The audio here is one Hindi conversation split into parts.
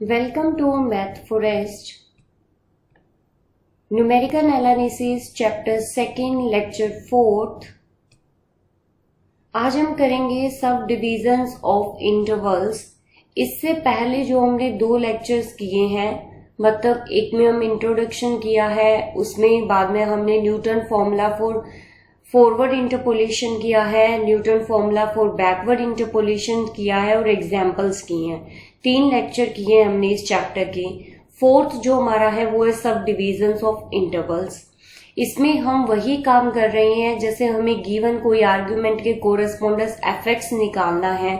Welcome to Math Forest. Numerical Analysis Chapter 2 Lecture 4th. आज हम करेंगे सब डिविजन्स ऑफ इंटरवल्स। इससे पहले जो हमने 2 लेक्चर्स किए हैं, मतलब एक में हम इंट्रोडक्शन किया है, उसमें बाद में हमने Newton formula for forward interpolation किया है, Newton formula for backward interpolation किया है और एग्जाम्पल्स किए हैं। 3 लेक्चर किए हमने इस चैप्टर के। 4th जो हमारा है वो है सब डिविजन्स ऑफ इंटरवल्स। इसमें हम वही काम कर रहे हैं जैसे हमें गिवन कोई आर्ग्यूमेंट के कोरेस्पोंडेंस एफेक्ट्स निकालना है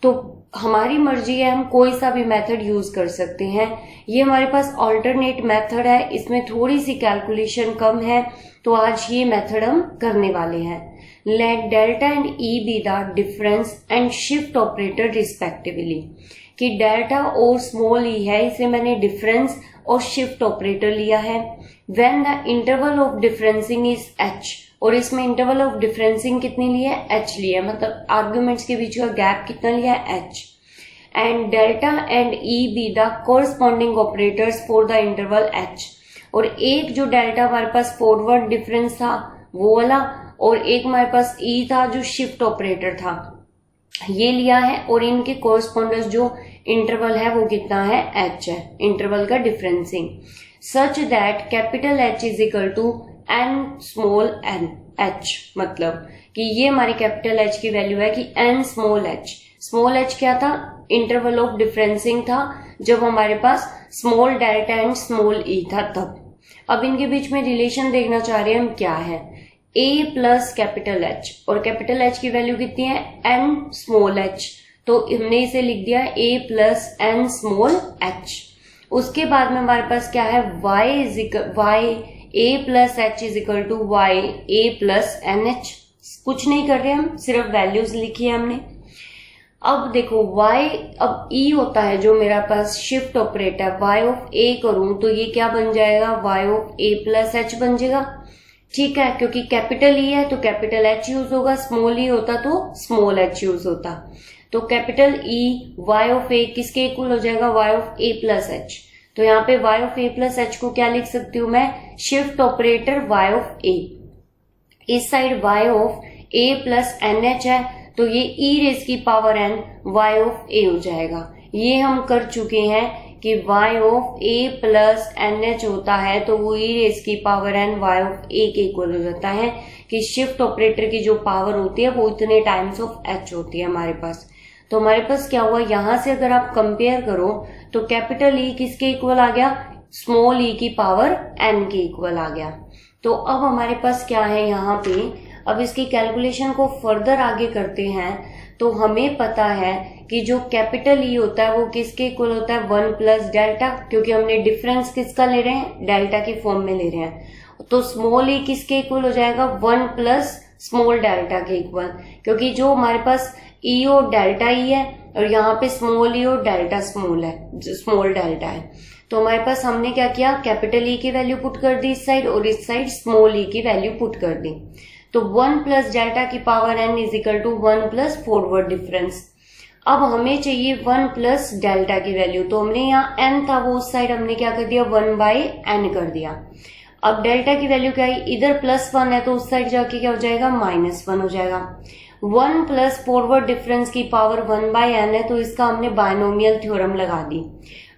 तो हमारी मर्जी है, हम कोई सा भी मेथड यूज कर सकते हैं। ये हमारे पास ऑल्टरनेट मेथड है, इसमें थोड़ी सी कैलकुलेशन कम है, तो आज ये मेथड हम करने वाले हैं। Let delta and e be the difference and shift operator respectively. कि डेल्टा और स्मॉल ई है, इसे मैंने डिफरेंस और शिफ्ट ऑपरेटर लिया है। When the interval of differencing is h, और इसमें इंटरवल ऑफ डिफरेंसिंग कितनी ली है? एच लिया, मतलब आर्ग्यूमेंट्स के बीच का गैप कितना लिया है? H. And delta and e be the corresponding operators for the interval H. और एक जो डेल्टा हमारे पास फॉरवर्ड डिफरेंस था वो वाला, और एक हमारे पास ई था जो शिफ्ट ऑपरेटर था, ये लिया है। और इनके कोरस्पॉन्डेंस जो इंटरवल है वो कितना है? एच है, इंटरवल का differencing. Such that capital h is equal to n small n h, मतलब कि ये हमारी कैपिटल एच की वैल्यू है कि n small h. Small h क्या था? इंटरवल ऑफ डिफरेंसिंग था जब हमारे पास small delta and small e था तब। अब इनके बीच में रिलेशन देखना चाह रहे हैं हम, क्या है? ए प्लस कैपिटल एच, और कैपिटल एच की वैल्यू कितनी है? एन स्मॉल एच, तो हमने इसे लिख दिया a plus n small h. उसके बाद में हमारे पास क्या है? Y a plus h is equal to y a plus n h. कुछ नहीं कर रहे हम, सिर्फ वैल्यूज लिखी है हमने। अब देखो y, अब e होता है जो मेरा पास shift operator, y of a करूं तो ये क्या बन जाएगा? y of a plus h बन जाएगा। ठीक है, क्योंकि कैपिटल ई है तो कैपिटल एच यूज होगा, स्मॉल ई होता तो स्मॉल एच यूज होता। तो capital e y of a किसके इक्वल हो जाएगा? y of a plus h. तो यहाँ पे y of a plus h को क्या लिख सकती हूँ मैं? Shift operator y of a। इस side y of a plus n h है तो ये e रेज की power n y of a हो जाएगा। ये हम कर चुके हैं कि y of a plus n h होता है तो वो e रेज की power n y of a के इक्वल हो जाता है, कि शिफ्ट ऑपरेटर की जो पावर होती है वो इतने टाइम्स ऑफ h होती है हमारे पास। तो हमारे पास क्या हुआ, यहां से अगर आप कंपेयर करो तो कैपिटल ई किसके इक्वल आ गया? स्मॉल ई की पावर n के इक्वल आ गया। तो अब हमारे पास क्या है यहाँ पे, अब इसकी कैलकुलेशन को फर्दर आगे करते हैं तो हमें पता है कि जो कैपिटल ई होता है वो किसके इक्वल होता है? 1 प्लस डेल्टा, क्योंकि हमने डिफरेंस किसका ले रहे हैं? डेल्टा की फॉर्म में ले रहे हैं। तो स्मॉल ई किसके इक्वल हो जाएगा? 1 प्लस स्मॉल डेल्टा के इक्वल, क्योंकि जो हमारे पास ई और डेल्टा ई है और यहाँ पे स्मॉल ई और डेल्टा स्मॉल है, स्मॉल डेल्टा है। तो हमारे पास हमने क्या किया? कैपिटल ई की वैल्यू पुट कर दी इस साइड, और इस साइड स्मॉल ई की वैल्यू पुट कर दी। तो 1 प्लस डेल्टा की power n is equal to 1 plus forward difference. अब हमें चाहिए 1 प्लस डेल्टा की वैल्यू, तो हमने यहाँ n था वो उस साइड हमने क्या कर दिया? 1 बाई n कर दिया। अब डेल्टा की वैल्यू क्या है? इधर +1 है तो उस साइड जाके क्या हो जाएगा? -1 हो जाएगा। 1 प्लस फॉरवर्ड डिफरेंस की पावर 1 बाई n है तो इसका हमने बायनोमियल थ्योरम लगा दी।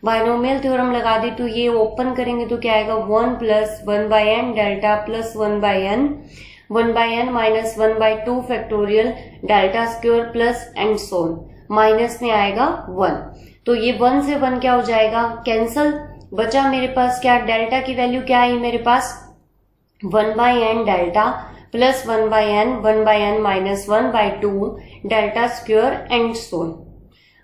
बायनोमियल थ्योरम लगा दी तो ये ओपन करेंगे तो क्या आएगा? 1 plus 1 by n delta plus 1 by n, 1 by n minus 1 by 2 factorial delta square plus and so on, minus में आएगा 1। तो ये 1 से 1 क्या हो जाएगा? कैंसल। बचा मेरे पास क्या? डेल्टा की वैल्यू क्या आई मेरे पास? 1 by n delta plus 1 by n minus 1 by 2 delta square and so on.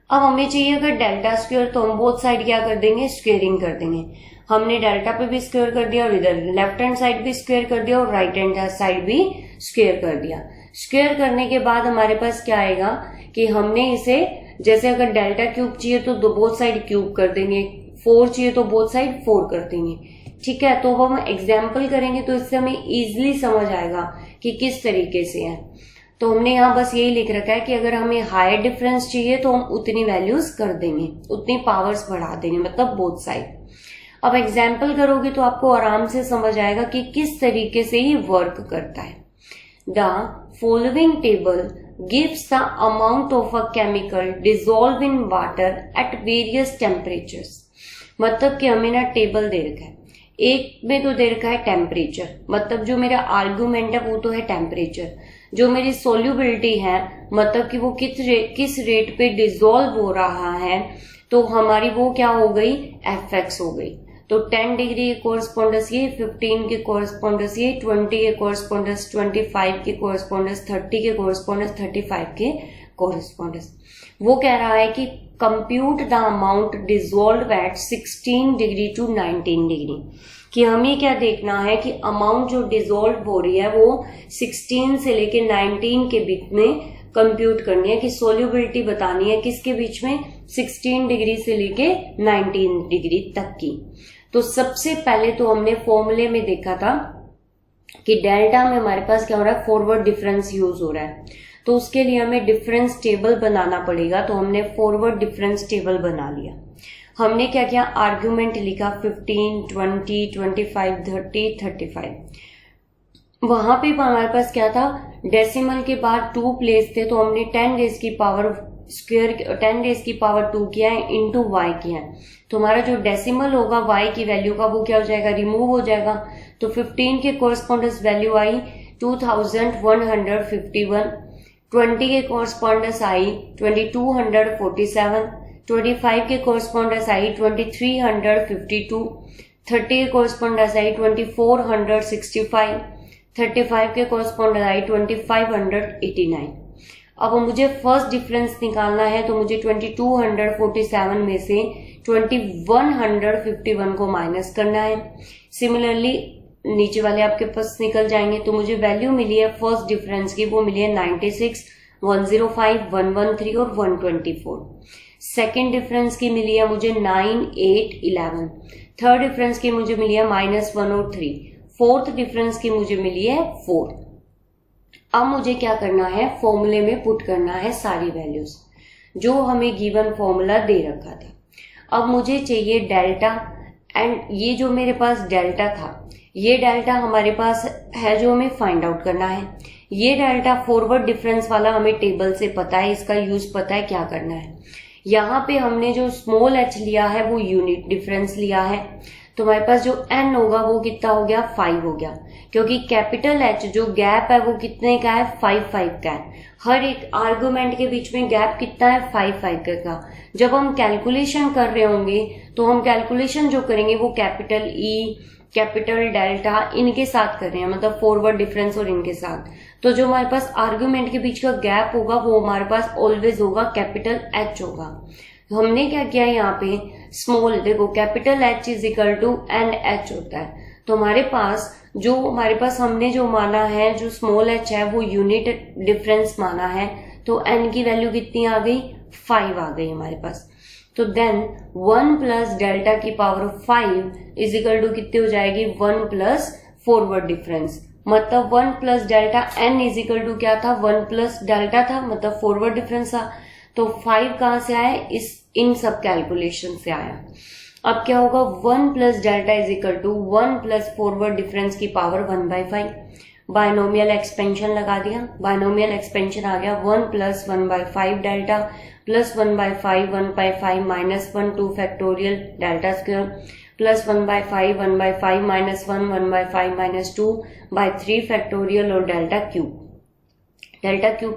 अब हमें चाहिए अगर डेल्टा स्क्वायर तो हम बोथ साइड क्या कर देंगे? स्क्वेयरिंग कर देंगे। हमने डेल्टा पे भी स्क्वायर कर दिया और इधर लेफ्ट हैंड साइड भी स्क्वायर कर दिया और राइट हैंड साइड भी स्क्वायर कर दिया। स्क्वायर करने के बाद हमारे पास क्या आएगा कि हमने इसे, जैसे अगर डेल्टा क्यूब चाहिए तो बोथ साइड क्यूब कर देंगे, 4 चाहिए तो बोथ साइड 4 कर देंगे। ठीक है, तो हम एग्जाम्पल करेंगे तो इससे हमें इजिली समझ आएगा कि किस तरीके से है। तो हमने यहाँ बस यही लिख रखा है कि अगर हमें हायर डिफरेंस चाहिए तो हम उतनी वैल्यूज कर देंगे, उतनी पावर्स बढ़ा देंगे, मतलब बोथ साइड। अब एग्जाम्पल करोगे तो आपको आराम से समझ आएगा कि किस तरीके से ये वर्क करता है। The following table gives the amount of a chemical dissolve in water at various temperatures. मतलब कि हमें ना टेबल दे रखा है, एक में तो दे रखा है टेम्परेचर, मतलब जो मेरा आर्गुमेंट है वो तो है टेम्परेचर, जो मेरी सोल्यूबिलिटी है मतलब कि वो किस रेट पे डिजोल्व हो रहा है, तो हमारी वो क्या हो गई, Fx हो गई। तो 10 डिग्री के कोरस्पोंडेंस ये, 15 के कोरस्पोंडेंस ये, 20 के कोरस्पोंडेंस 25 के कोरस्पोंडेंस 30 के कोरस्पोंडेंस 35 के कोरस्पोंडेंस। वो कह रहा है कि compute the amount dissolved at 16 degree to 19 degree, कि हमें क्या देखना है कि अमाउंट जो डिजोल्व हो रही है वो 16 से लेके 19 के बीच में कंप्यूट करनी है, कि सोल्यूबिलिटी बतानी है किसके बीच में, 16 डिग्री से लेके 19 डिग्री तक की। तो सबसे पहले तो हमने फॉर्मूले में देखा था कि डेल्टा में हमारे पास क्या हो रहा है, फॉरवर्ड डिफरेंस यूज हो रहा है, तो उसके लिए हमें डिफरेंस टेबल बनाना पड़ेगा। तो हमने फॉरवर्ड डिफरेंस टेबल बना लिया। हमने क्या किया, आर्ग्यूमेंट लिखा 15, 20, 25, 30, 35। वहां पे हमारे पास क्या था, डेसिमल के बाद 2 प्लेस थे, तो हमने 10 रेज की पावर स्क्वायर 10 रेज की पावर 2 किया है इंटू वाई किया है। तो हमारा जो डेसिमल होगा वाई की वैल्यू का वो क्या हो जाएगा, रिमूव हो जाएगा। तो 15 के कोरस्पोंडेंस वैल्यू आई 2151, 20 के कोरस्पोंडेंस आई 2247, 25 के कोरस्पोंडेंस आई 2352, 30 के कोरस्पोंडेंस आई 2465, 35 के कोरस्पोंडेंस आई 2589। अब मुझे फर्स्ट डिफरेंस निकालना है, तो मुझे 2247 में से 2151 को माइनस करना है। सिमिलरली नीचे वाले आपके पास निकल जाएंगे। तो मुझे वैल्यू मिली है फर्स्ट डिफरेंस की, वो मिली है 96, 105, 113 और 124। सेकेंड डिफरेंस की मिली है मुझे 9, 8, 11। थर्ड डिफरेंस की मुझे मिली है -1 और 3। फोर्थ डिफरेंस की मुझे मिली है 4। अब मुझे क्या करना है, फॉर्मूले में पुट करना है सारी वैल्यूज जो हमें गिवन फॉर्मूला दे रखा था। अब मुझे चाहिए डेल्टा, एंड ये जो मेरे पास डेल्टा था, ये डेल्टा हमारे पास है जो हमें फाइंड आउट करना है। ये डेल्टा फॉरवर्ड डिफरेंस वाला हमें टेबल से पता है, इसका यूज पता है क्या करना है। यहाँ पे हमने जो स्मॉल h लिया है वो यूनिट डिफरेंस लिया है, तो हमारे पास जो n होगा वो कितना हो गया, 5 हो गया, क्योंकि कैपिटल H जो गैप है वो कितने का है, 5 का है। हर एक आर्गुमेंट के बीच में गैप कितना है, 5 का। जब हम कैलकुलेशन कर रहे होंगे तो हम कैलकुलेशन जो करेंगे वो कैपिटल E, कैपिटल डेल्टा इनके साथ कर रहे हैं, मतलब फॉरवर्ड डिफरेंस और इनके साथ। तो जो हमारे पास आर्गुमेंट के बीच का गैप होगा वो हमारे पास ऑलवेज होगा कैपिटल H होगा। हमने क्या किया यहाँ पे, स्मॉल, देखो capital H is equal to NH होता है, तो हमारे पास हमने जो माना है, जो स्मॉल h है वो यूनिट डिफरेंस माना है, तो n की वैल्यू कितनी आ गई, 5 आ गई हमारे पास। तो देन 1 प्लस डेल्टा की पावर 5 इज इक्वल टू कितनी हो जाएगी, 1 प्लस फॉरवर्ड डिफरेंस, मतलब 1 plus delta n is equal to क्या था, 1 प्लस डेल्टा था, मतलब फॉरवर्ड डिफरेंस था। तो 5 कहां से आया, इन सब कैलकुलेशन से आया। अब क्या होगा, 1 plus delta is equal to 1 plus forward difference की पावर 1/5। बायनोमियल एक्सपेंशन लगा दिया, बायनोमियल एक्सपेंशन आ गया 1 plus 1/5 delta plus 1/5 1/5 minus 1 2 factorial delta square plus 1/5 1/5 minus 1 1/5 minus 2/3 factorial और डेल्टा क्यूब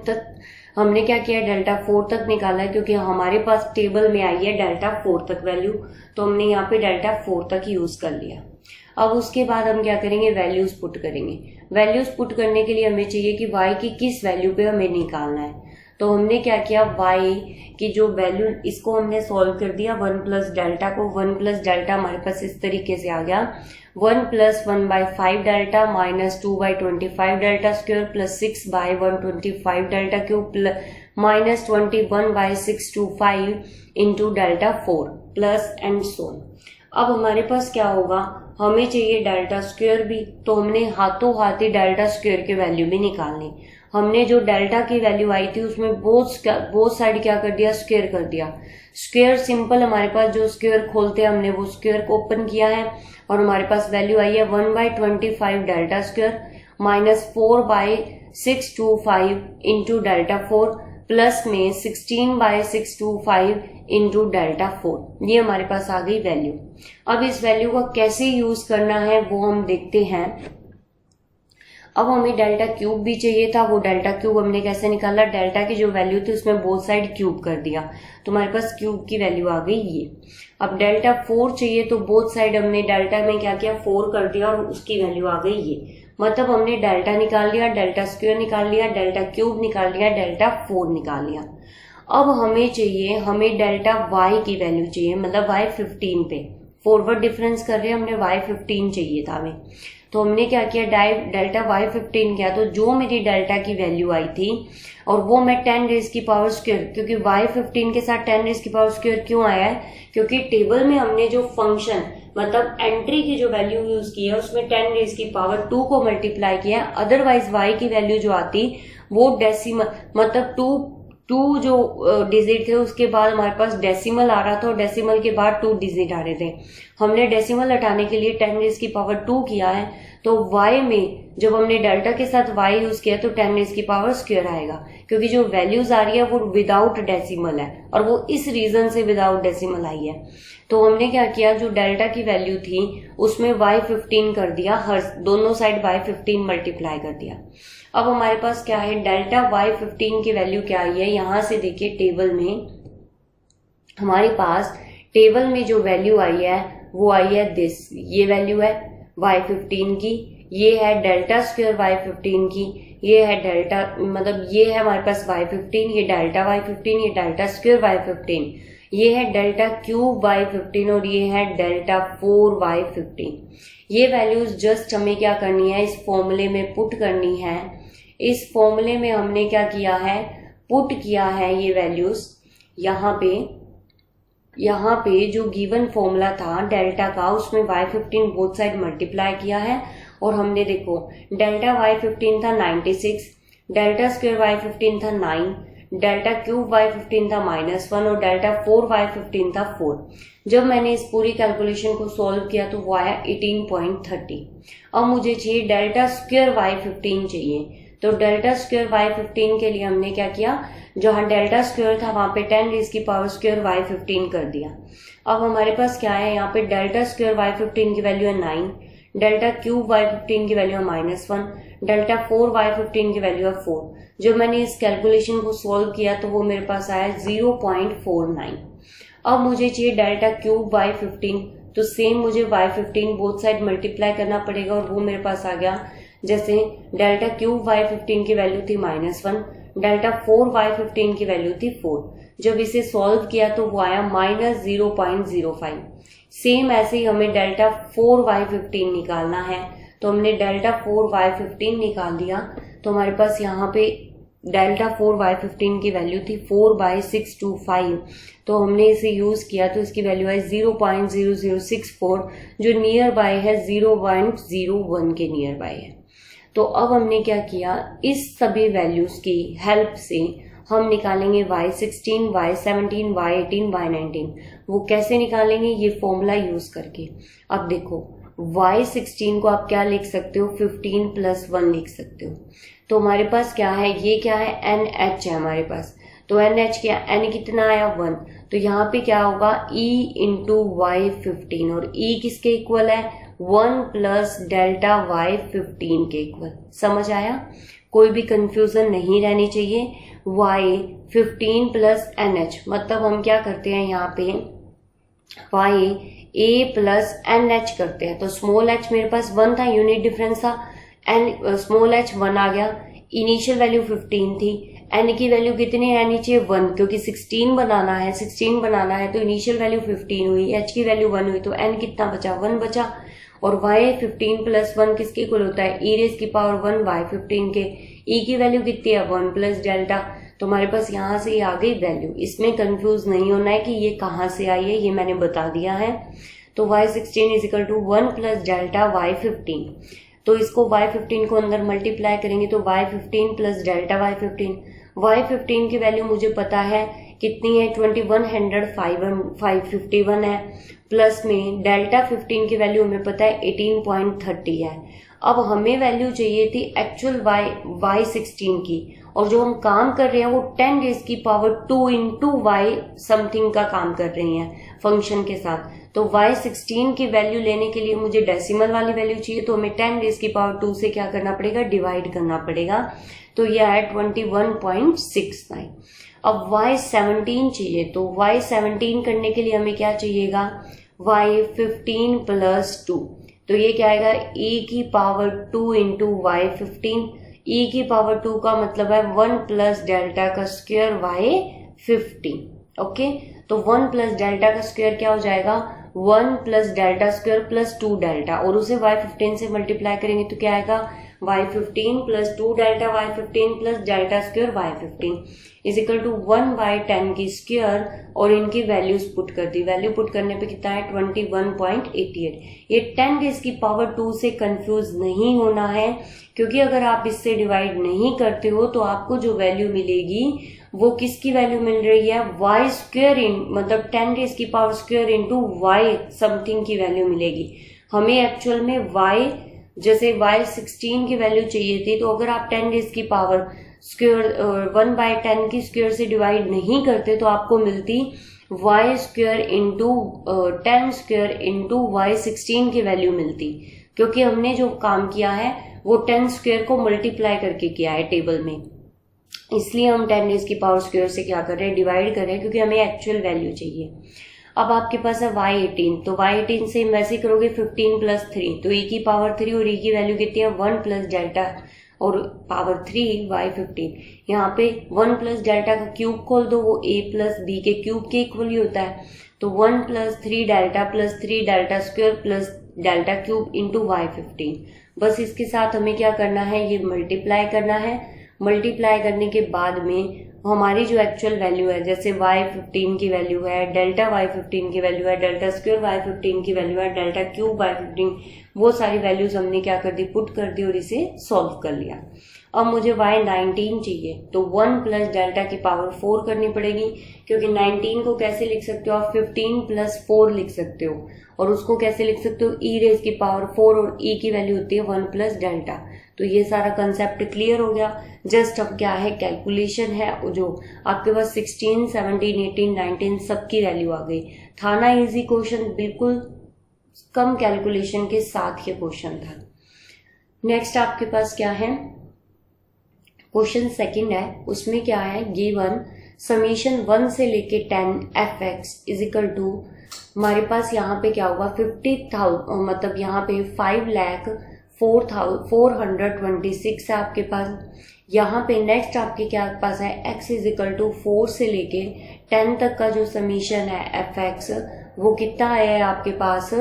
तक हमने क्या किया, डेल्टा 4 तक निकाला है, क्योंकि हमारे पास टेबल में आई है डेल्टा 4 तक वैल्यू, तो हमने यहाँ पे डेल्टा 4 तक यूज कर लिया। अब उसके बाद हम क्या करेंगे, वैल्यूज पुट करेंगे। वैल्यूज पुट करने के लिए हमें चाहिए कि y की किस वैल्यू पे हमें निकालना है। तो हमने क्या किया, y की जो वैल्यू, इसको हमने सॉल्व कर दिया 1 प्लस डेल्टा को। 1 प्लस डेल्टा हमारे पास इस तरीके से आ गया, 1 plus 1/5 delta minus 2/25 delta square plus 6/125 delta cube minus 21/625 into delta 4 plus and so. अब हमारे पास क्या होगा, हमें चाहिए डेल्टा स्क्वायर भी, तो हमने हाथों हाथ ही डेल्टा स्क्वायर की वैल्यू भी निकालनी। हमने जो डेल्टा की वैल्यू आई थी उसमें बोथ साइड क्या कर दिया, स्क्वायर कर दिया। स्क्वायर सिंपल, हमारे पास जो स्क्वायर खोलते हैं हमने वो स्क्वायर को ओपन किया है और हमारे पास वैल्यू आई है 1/25 delta square minus 4/625 into delta 4 plus में 16/625 इंटू डेल्टा 4। ये हमारे पास आ गई वैल्यू। अब इस वैल्यू का कैसे यूज करना है वो हम देखते हैं। अब हमें डेल्टा क्यूब भी चाहिए था, वो डेल्टा क्यूब हमने कैसे निकाला, डेल्टा की जो वैल्यू थी उसमें बोथ साइड क्यूब कर दिया तो हमारे पास क्यूब की वैल्यू आ गई ये। अब डेल्टा 4 चाहिए तो बोथ साइड हमने डेल्टा में क्या किया, 4 कर दिया और उसकी वैल्यू आ गई ये। मतलब हमने डेल्टा निकाल लिया, डेल्टा स्क्वायर निकाल लिया, डेल्टा क्यूब निकाल लिया, डेल्टा 4 निकाल लिया। अब हमें डेल्टा y की वैल्यू चाहिए, मतलब y15 पे फॉरवर्ड डिफरेंस कर रहे हैं, हमने y15 चाहिए था हमें। तो हमने क्या किया, डेल्टा y15 किया तो जो मेरी डेल्टा की वैल्यू आई थी और वो मैं 10 रेज की पावर स्क्वायर, क्योंकि y15 के साथ 10 रेज की पावर स्क्वायर क्यों आया है, क्योंकि टेबल में हमने जो फंक्शन मतलब एंट्री की जो वैल्यू यूज की है उसमें 10 रेज की पावर 2 को मल्टीप्लाई किया है। अदरवाइज y की वैल्यू जो आती वो डेसिमल, मतलब 2 जो डिजिट थे उसके बाद हमारे पास डेसिमल आ रहा था और डेसिमल के बाद 2 डिजिट आ रहे थे। हमने डेसिमल हटाने के लिए 10 रेज की पावर 2 किया है तो y में जब हमने डेल्टा के साथ y यूज किया तो 10 रेज की पावर स्क्वायर आएगा, क्योंकि जो वैल्यूज आ रही है वो विदाउट डेसिमल है और वो इस रीजन से विदाउट डेसिमल आई है। तो हमने क्या किया, जो डेल्टा की वैल्यू थी उसमें y15 कर दिया, हर दोनों साइड y15 मल्टीप्लाई कर दिया। अब हमारे पास क्या है, डेल्टा y15 की वैल्यू क्या आई है, यहां से देखिए टेबल में हमारे पास टेबल में जो वैल्यू आई है वो आई है दिस, ये वैल्यू है y15 की, ये है डेल्टा स्क्वायर y15 की, ये है डेल्टा मतलब ये है हमारे पास y15, ये डेल्टा y15, ये डेल्टा स्क्वायर y15, ये है डेल्टा क्यूब y15 और ये है डेल्टा 4y15। ये वैल्यूज जस्ट हमें क्या करनी है, इस फॉर्मूले में पुट करनी है। इस फॉर्मूले में हमने क्या किया है, पुट किया है ये वैल्यूज यहाँ पे जो गिवन फॉर्मूला था डेल्टा का उसमें y15 बोथ साइड मल्टीप्लाई किया है और हमने देखो डेल्टा y15 था 96, डेल्टा स्क्वायर y15 था 9, डेल्टा क्यूब y15 था -1 और डेल्टा 4y15 था 4। जब मैंने इस पूरी कैलकुलेशन को सॉल्व किया तो वो आया 18.30। अब मुझे चाहिए डेल्टा स्क्वायर y15 चाहिए, तो डेल्टा स्क्वायर y15 के लिए हमने क्या किया, जहां डेल्टा स्क्वायर था वहां पे 10 रेज की पावर स्क्वायर y15 कर दिया। अब हमारे पास क्या है, यहाँ पे डेल्टा स्क्वायर y15 की वैल्यू है 9, डेल्टा क्यूब y15 की वैल्यू है -1, डेल्टा 4y15 की वैल्यू है 4। जब मैंने इस कैलकुलेशन को सॉल्व किया तो वो मेरे पास आया 0.49। अब मुझे चाहिए डेल्टा क्यूब y15, तो सेम मुझे y15 बोथ साइड मल्टीप्लाई करना पड़ेगा और वो मेरे पास आ गया, जैसे डेल्टा क्यूब y15 की वैल्यू थी -1, डेल्टा 4y15 की वैल्यू थी 4। जब इसे सॉल्व किया तो वो आया -0.05। सेम ऐसे ही हमें डेल्टा 4y15 निकालना है, तो हमने डेल्टा 4y15 निकाल दिया तो हमारे पास यहाँ पे डेल्टा 4y15 की वैल्यू थी 4/625, तो हमने इसे यूज किया तो इसकी वैल्यू है 0.0064 जो नियर बाय है 0.01 के नियर बाय है। तो अब हमने क्या किया, इस सभी वैल्यूज की हेल्प से हम निकालेंगे y16, y17, y18, y19। वो कैसे निकालेंगे, ये फॉर्मूला यूज करके। अब देखो y16 को आप क्या लिख सकते हो, 15 + 1 लिख सकते हो। तो हमारे पास क्या है, ये क्या है, NH है हमारे पास, तो NH क्या, N कितना आया 1, तो यहाँ पे क्या होगा E × y15 और E किसके इक्वल है 1 + डेल्टा y15 के इक्वल। समझ आया, कोई भी कंफ्यूजन नहीं रहनी चाहिए। y15 + NH मतलब हम क्या करते हैं यहाँ पे y a + NH करते हैं, तो स्मॉल h मेरे पास 1 था, यूनिट डिफरेंस था, स्मॉल h 1 आ गया, इनिशियल वैल्यू 15 थी, n की वैल्यू कितनी रहनी चाहिए 1, क्योंकि 16 बनाना है तो इनिशियल वैल्यू 15 हुई, h की वैल्यू 1 हुई तो n कितना बचा, 1 बचा। और y15 + 1 किसके इक्वल होता है, e⁻1 y15 के, e की वैल्यू कितनी है 1 + डेल्टा, तो हमारे पास यहाँ से आ गई वैल्यू। इसमें कंफ्यूज नहीं होना है कि ये कहाँ से आई है, ये मैंने बता दिया है। तो y16 = 1 + डेल्टा y15। तो इसको y15 को अंदर मल्टीप्लाई करेंगे तो y15 प्लस डेल्टा y15 की वैल्यू मुझे पता है कितनी है 2151 है, प्लस में डेल्टा 15 की वैल्यू हमें पता है 18.30 है। अब हमें वैल्यू चाहिए थी एक्चुअल y16 की, और जो हम काम कर रहे हैं वो 10 रेज़ की पावर 2 इंटू वाई समथिंग का काम कर रहे हैं फंक्शन के साथ। तो y16 की वैल्यू लेने के लिए मुझे डेसिमल वाली वैल्यू चाहिए, तो हमें 10 रेज़ की पावर 2 से क्या करना पड़ेगा, डिवाइड करना पड़ेगा। तो यह है 21.69। अब y17 चाहिए, तो y17 करने के लिए हमें क्या चाहिएगा, y15 प्लस 2। तो ये क्या आएगा, e की पावर 2 इंटू y15। e की पावर 2 का मतलब है 1 प्लस डेल्टा का स्क्वायर y15। ओके, तो 1 प्लस डेल्टा का स्क्वायर क्या हो जाएगा, 1 plus delta square plus 2 delta, और उसे y15 से मल्टीप्लाई करेंगे तो क्या आएगा, y15 plus 2 delta y15 plus delta square y15 is equal to 1/10 की स्क्वायर, और इनकी वैल्यूज पुट कर दी। वैल्यू पुट करने पे कितना है 21.88। ये 10 रेज़ की पावर 2 से कंफ्यूज नहीं होना है, क्योंकि अगर आप इससे डिवाइड नहीं करते हो तो आपको जो वैल्यू मिलेगी वो किसकी वैल्यू मिल रही है, y स्क्वायर मतलब 10 रेज़ की power square into Y something की वैल्यू मिलेगी। हमें एक्चुअल में y जैसे y16 की वैल्यू चाहिए थी, तो अगर आप 10 रेज़ की पावर स्क्वायर 1/10 की स्क्वायर से डिवाइड नहीं करते तो आपको मिलती y square into 10 square into y16 की वैल्यू मिलती, क्योंकि हमने जो काम किया है वो 10 स्क्वायर को मल्टीप्लाई करके किया है टेबल में, इसलिए हम 10 रेज़ की पावर स्क्वायर से क्या कर रहे हैं, डिवाइड कर रहे हैं, क्योंकि हमें एक्चुअल वैल्यू चाहिए। अब आपके पास है y18, तो y18 से वैसे करोगे 15 प्लस 3, तो e की पावर 3 और e की वैल्यू कितनी है 1 प्लस डेल्टा और पावर 3 y15। यहाँ पे 1 प्लस डेल्टा का क्यूब खोल दो, वो a प्लस b के क्यूब के इक्वल ही होता है। तो 1 plus 3 delta plus 3 delta square plus delta cube into y15। बस इसके साथ हमें क्या करना है, ये मल्टीप्लाई करना है। मल्टीप्लाई करने के बाद में हमारी जो एक्चुअल वैल्यू है, जैसे y15 की वैल्यू है, डेल्टा y15 की वैल्यू है, डेल्टा स्क्वायर y15 की वैल्यू है, डेल्टा क्यूब y15, वो सारी वैल्यूज हमने क्या कर दी, पुट कर दी और इसे सॉल्व कर लिया। अब मुझे y19 चाहिए, तो 1 प्लस डेल्टा की पावर 4 करनी पड़ेगी, क्योंकि 19 को कैसे लिख सकते हो आप, 15 प्लस 4 लिख सकते हो, और उसको कैसे लिख सकते हो, e रेज़ की पावर 4, और e की वैल्यू होती है 1 प्लस डेल्टा। तो ये सारा कंसेप्ट क्लियर हो गया। जस्ट अब क्या है, कैलकुलेशन है, जो आपके पास 16, 17, 18, 19 सबकी वैल्यू आ गई। था ना इजी क्वेश्चन, बिल्कुल कम कैलकुलेशन के साथ ये क्वेश्चन था। नेक्स्ट आपके पास क्या है, क्वेश्चन सेकंड है, उसमें क्या है, गिवन समीशन 1 से लेके 10 fx इज इक्वल टू, हमारे पास यहाँ पे क्या होगा 50,000, मतलब यहाँ पे 5,04,426 है आपके पास। यहाँ पे नेक्स्ट आपके क्या पास है, x इज इक्वल टू 4 से लेके 10 तक का जो समीशन है fx, वो कितना है आपके पास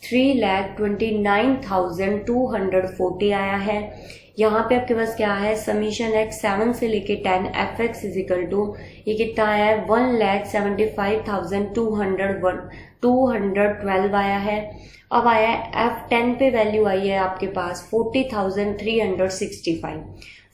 3,29,240 आया है। यहाँ पे आपके पास क्या है, समीशन x 7 से लेके 10 fx इज इक्वल टू, ये कितना आया है 1,75,212 आया है। अब आया है f10 पे वैल्यू आई है आपके पास 40,365।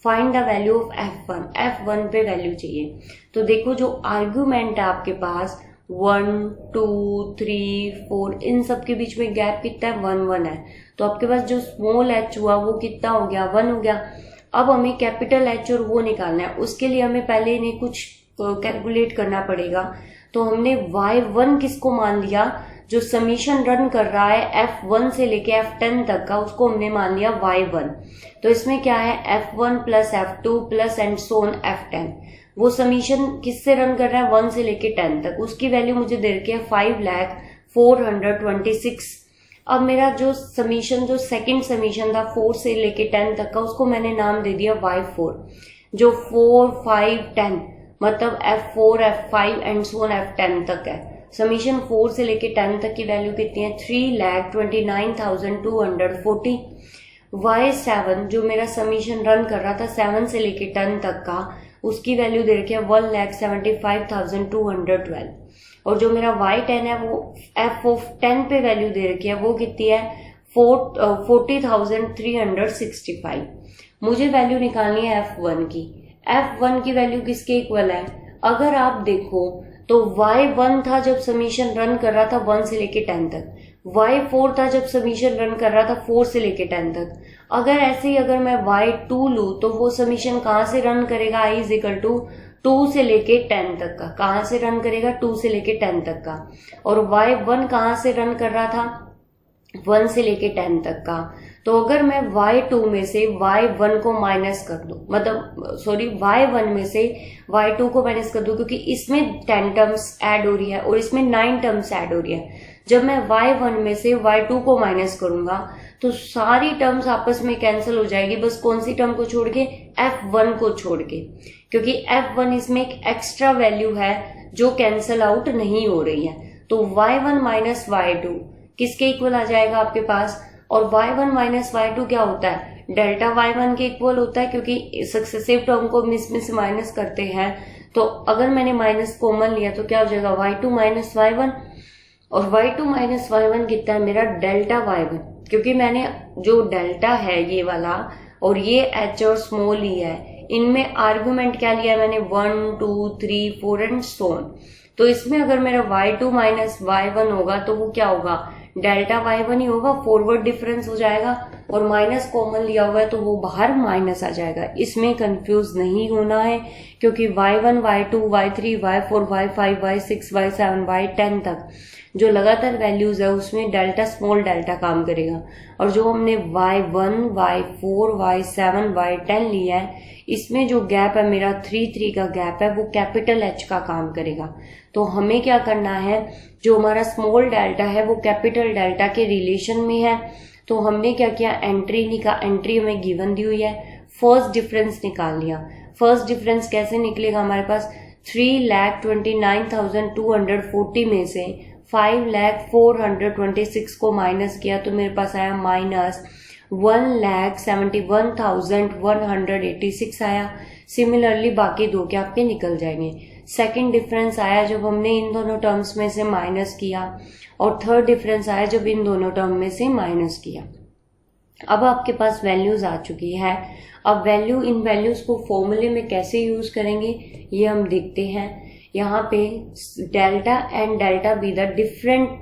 Find the value of f1 पे वैल्यू चाहिए। तो देखो जो आर्ग्यूमेंट है आपके पास 1, 2, 3, 4, इन सब के बीच में गैप कितना है 1, 1 है। तो आपके पास जो स्मॉल h हुआ वो कितना हो गया 1 हो गया। अब हमें कैपिटल H और वो निकालना है, उसके लिए हमें पहले इन्हें कुछ कैलकुलेट करना पड़ेगा। तो हमने y1 किसको मान लिया, जो समीशन रन कर रहा है f1 से लेके f10 तक का, उसको हमने मान लिया y1। तो इसमें क्या है f1 plus f2 plus and so on f10, वो समीशन किससे रन कर रहा है 1 से लेके 10 तक, उसकी वैल्यू मुझे दे रखी है 5,04,26। अब मेरा जो समीशन, जो सेकंड समीशन था 4 से लेके 10 तक का, उसको मैंने नाम दे दिया y4। जो 4, 5, 10 मतलब f4, f5 and so on f10 तक है। समीशन 4 से लेके 10 तक की वैल्यू कितनी है 3,29,240। y7 जो मेरा समीशन रन कर रहा था 7 से लेके 10 तक का, उसकी वैल्यू दे रखी है 1,75,212। और जो मेरा y10 है वो f10 पे वैल्यू दे रखी है, वो कितनी है 40,365। मुझे वैल्यू निकालनी है F1 की। F1 की वैल्यू किसके इक्वल है? अगर आप देखो तो Y1 था जब समीशन रन कर रहा था 1 से लेके 10 तक, Y4 था जब समीशन रन कर रहा था 4 से लेके 10 तक। अगर ऐसे ही अगर मैं Y2 लूं तो वो समीशन कहां से रन करेगा? I इज इक्वल टू 2 से लेके 10 तक का। कहां से रन करेगा? 2 से लेके 10 तक का। और Y1 कहां से रन कर रहा था? 1 से लेके 10 तक का। तो अगर मैं Y2 में से Y1 को माइनस कर दूं, मतलब सॉरी Y1 में से Y2 को माइनस कर दूं, क्योंकि इसमें 10 टर्म्स ऐड हो रही है और इसमें 9 टर्म्स ऐड हो रही है। जब मैं Y1 में से Y2 को माइनस करूंगा तो सारी टर्म्स आपस में कैंसिल हो जाएगी, बस कौन सी टर्म को छोड़ के? F1 को छोड़ के, क्योंकि F1 इसमें एक एक्स्ट्रा वैल्यू है जो कैंसिल आउट नहीं हो रही है। तो Y1 माइनस Y2 किसके इक्वल आ जाएगा आपके पास? और Y1 माइनस Y2 क्या होता है? डेल्टा Y1 के इक्वल होता है, क्योंकि सक्सेसिव टर्म को में से माइनस करते हैं। तो अगर मैंने माइनस कॉमन लिया तो क्या हो जाएगा? Y2 minus Y1। और Y2 माइनस Y1 कितना है मेरा? डेल्टा Y1, क्योंकि मैंने जो डेल्टा है ये वाला और ये H और स्मॉल ई है, इनमें आर्गुमेंट क्या लिया है मैंने? 1 2 3 4 एंड सो ऑन। तो इसमें अगर मेरा Y2 माइनस Y1 होगा तो वो क्या होगा? डेल्टा Y1 ही होगा, फॉरवर्ड डिफरेंस हो जाएगा। और माइनस कॉमन लिया हुआ है तो वो बाहर माइनस आ जाएगा। इसमें कंफ्यूज नहीं होना है, क्योंकि Y1 Y2 Y3 Y4 Y5 Y6 Y7 Y10 तक जो लगातार वैल्यूज है उसमें डेल्टा स्मॉल डेल्टा काम करेगा। और जो हमने Y1 Y4 Y7 Y10 लिया है, इसमें जो गैप है मेरा 3 का गैप है, वो कैपिटल H का काम करेगा। तो हमें क्या करना है? जो हमारा स्मॉल डेल्टा है वो कैपिटल डेल्टा के रिलेशन में है। तो हमने क्या किया? एंट्री हमें गिवन दी हुई है, फर्स्ट डिफरेंस निकाल लिया। फर्स्ट डिफरेंस कैसे निकलेगा? हमारे पास 3,29,240 में से 5,04,26 को माइनस किया तो मेरे पास आया माइनस 1,71,186 आया। सिमिलरली बाकी दो के आपके निकल जाएंगे। सेकंड डिफरेंस आया जब हमने इन दोनों टर्म्स में से माइनस किया, और थर्ड डिफरेंस आया जब इन दोनों टर्म में से माइनस किया। अब आपके पास वैल्यूज आ चुकी है। अब इन वैल्यूज को फॉर्मूले में कैसे यूज करेंगे ये हम देखते हैं। यहाँ पे delta and delta be the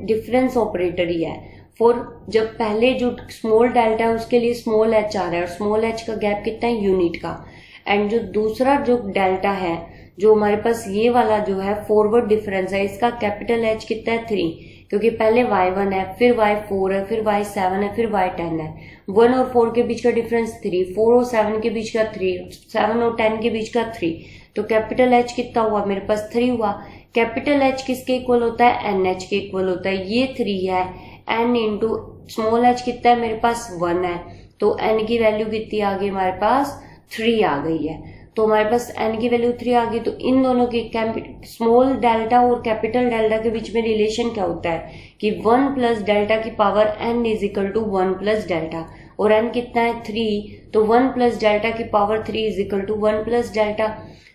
difference operator ही है। जब पहले जो स्मॉल डेल्टा है उसके लिए स्मॉल एच आ रहा है, और स्मॉल एच का गैप कितना है? यूनिट का। एंड जो दूसरा जो डेल्टा है, जो हमारे पास ये वाला जो है फॉरवर्ड डिफरेंस है, इसका कैपिटल एच कितना है? 3, क्योंकि पहले Y1 है, फिर Y4 है, फिर Y7 है, फिर Y10 है। 1 और 4 के बीच का डिफरेंस 3, 4 और 7 के बीच का 3, 7 और 10 के बीच का 3। तो कैपिटल H कितना हुआ? मेरे पास 3 हुआ। कैपिटल H किसके इक्वल होता है? NH के इक्वल होता है। ये 3 है। N इंटू स्मॉल h कितना है? मेरे पास 1 है। तो N की वैल्यू कितनी आ गई? हमारे पास 3 आ गई है। तो हमारे पास N की वैल्यू 3 आ गई। तो इन दोनों की स्मॉल डेल्टा और कैपिटल डेल्टा के बीच में रिलेशन क्या होता है कि 1 प्लस डेल्टा की power N is equal to 1 plus delta, और N कितना है? 3। तो 1 प्लस डेल्टा की power 3 is equal to 1 plus delta.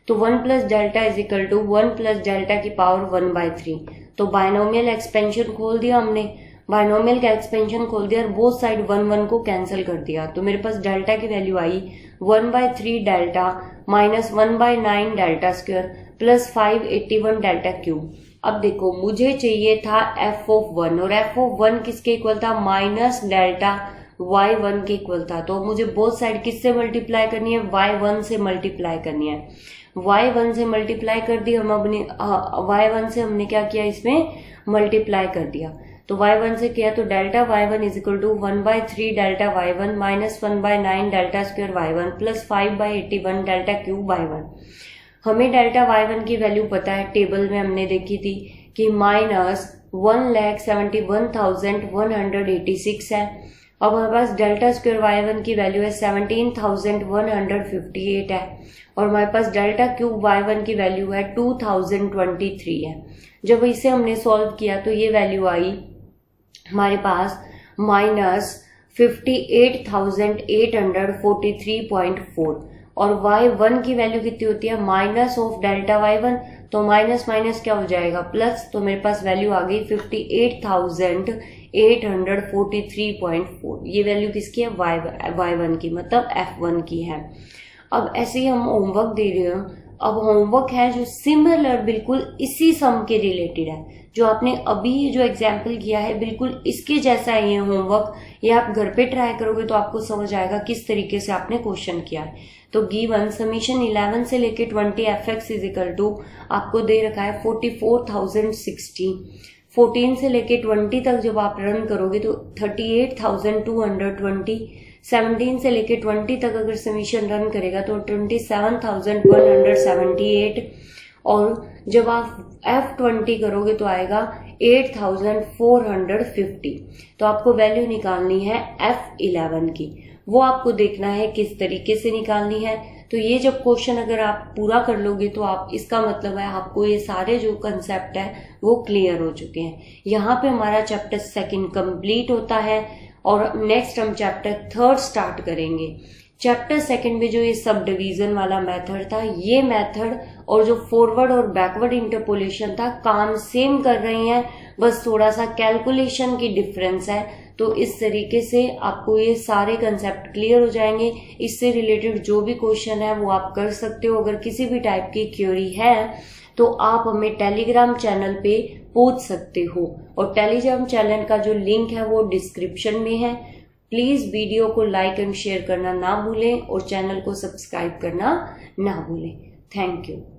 तो 1 plus delta is equal to 1 plus delta की पावर 1/3। तो बायनोमियल एक्सपेंशन खोल दिया हमने, बायनोमियल का एक्सपेंशन खोल दिया और बोथ साइड 1 को कैंसिल कर दिया। तो मेरे पास डेल्टा की वैल्यू आई 1/3 delta minus 1/9 delta square plus 581 delta cube. अब देखो मुझे चाहिए था f(1) और f(1) किसके इक्वल था? माइनस डेल्टा y1 के इक्वल था। तो मुझे बोथ साइड किससे मल्टीप्लाई करनी है? y1 से मल्टीप्लाई करनी है। y1 से मल्टीप्लाई कर दी हम अपने y1 से हमने क्या किया? इसमें मल्टीप्लाई कर दिया। तो y1 से किया तो delta y1 is equal to 1/3 delta y1 minus 1/9 delta square y1 plus 581 delta cube y1। हमें डेल्टा y1 की वैल्यू पता है, टेबल में हमने देखी थी कि माइनस 1,71,186 है। अब हमारे पास डेल्टा स्क्वायर y1 की वैल्यू है 17,158 है, और हमारे पास डेल्टा क्यूब y1 की वैल्यू है 2023 है। जब इसे हमने सॉल्व किया तो ये वैल्यू आई हमारे पास माइनस 58,843.4, और y1 की वैल्यू कितनी होती है? माइनस ऑफ डेल्टा y1, तो माइनस माइनस क्या हो जाएगा प्लस, तो मेरे पास वैल्यू आ गई 58,843.4। ये वैल्यू किसकी है, y1 की, मतलब f1 की है। अब ऐसे ही हम होमवर्क दे रहे हैं। अब होमवर्क है जो सिमिलर, बिल्कुल इसी सम के रिलेटेड है, जो आपने अभी जो एग्जाम्पल किया है बिल्कुल इसके जैसा ही है होमवर्क। ये आप घर पे ट्राई करोगे तो आपको समझ आएगा किस तरीके से आपने क्वेश्चन किया है। तो गिवन समीशन 11 से लेके 20 fx इज इक्वल टू आपको दे रखा है 44,060। 14 से लेके 20 तक जब आप रन करोगे तो 38,220। 17 से लेके 20 तक अगर समीशन रन करेगा तो 27,178। और जब आप F20 करोगे तो आएगा 8,450। तो आपको वैल्यू निकालनी है F11 की, वो आपको देखना है किस तरीके से निकालनी है। तो ये जब क्वेश्चन अगर आप पूरा कर लोगे तो आप, इसका मतलब है आपको ये सारे जो कंसेप्ट है वो क्लियर हो चुके हैं। यहाँ पे हमारा चैप्टर 2 कंप्लीट होता है और नेक्स्ट हम चैप्टर 3 स्टार्ट करेंगे। चैप्टर 2 में जो ये सब डिवीजन वाला मेथड था, ये मेथड और जो फॉरवर्ड और बैकवर्ड इंटरपोलेशन था, काम सेम कर रही हैं, बस थोड़ा सा कैलकुलेशन की डिफरेंस है। तो इस तरीके से आपको ये सारे कंसेप्ट क्लियर हो जाएंगे। इससे रिलेटेड जो भी क्वेश्चन है वो आप कर सकते हो। अगर किसी भी टाइप की क्वेरी है तो आप हमें टेलीग्राम चैनल पे पूछ सकते हो, और टेलीग्राम चैनल का जो लिंक है वो डिस्क्रिप्शन में है। प्लीज वीडियो को लाइक एंड शेयर करना ना भूलें और चैनल को सब्सक्राइब करना ना भूलें। Thank you.